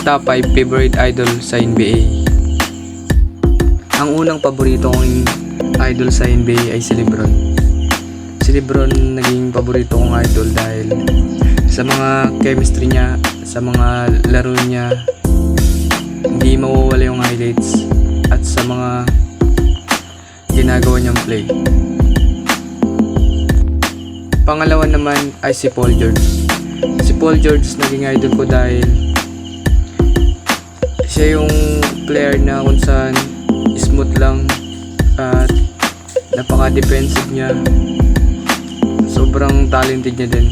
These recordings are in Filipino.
Top 5 favorite idol sa NBA. Ang unang paborito kong idol sa NBA ay si LeBron. Si LeBron naging paborito kong idol dahil sa mga chemistry niya, sa mga laro niya, hindi mawawala yung highlights, at sa mga ginagawa niyang play. Pangalawa naman ay si Paul George. Si Paul George naging idol ko dahil siya yung player na kung saan smooth lang at napaka-defensive niya. Sobrang talented niya din.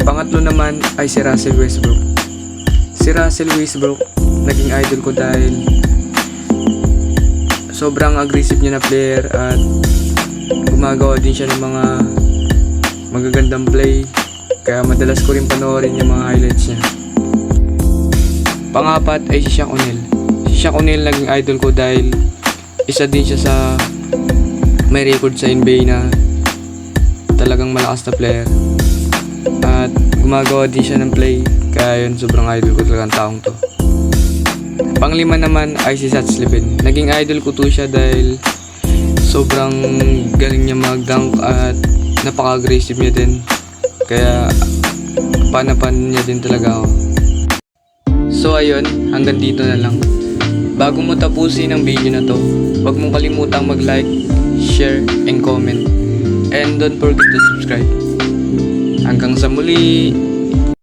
Pangatlo naman ay si Russell Westbrook. Si Russell Westbrook naging idol ko dahil sobrang aggressive niya na player at gumagawa din siya ng mga magagandang play, kaya madalas ko rin panoorin yung mga highlights niya. Pangapat ay si Shaq O'Neal. Si Shaq O'Neal naging idol ko dahil isa din siya sa may record sa NBA na talagang malakas na player at gumagawa din siya ng play, kaya yun sobrang idol ko talagang taong to. Panglima naman ay si Zach LaVine. Naging idol ko to siya dahil sobrang galing niya mag-dunk at napaka-aggressive niya din, kaya panapan niya din talaga ako. So ayun, hanggang dito na lang. Bago mo tapusin ang video na to, huwag mong kalimutang mag-like, share, and comment. And don't forget to subscribe. Hanggang sa muli!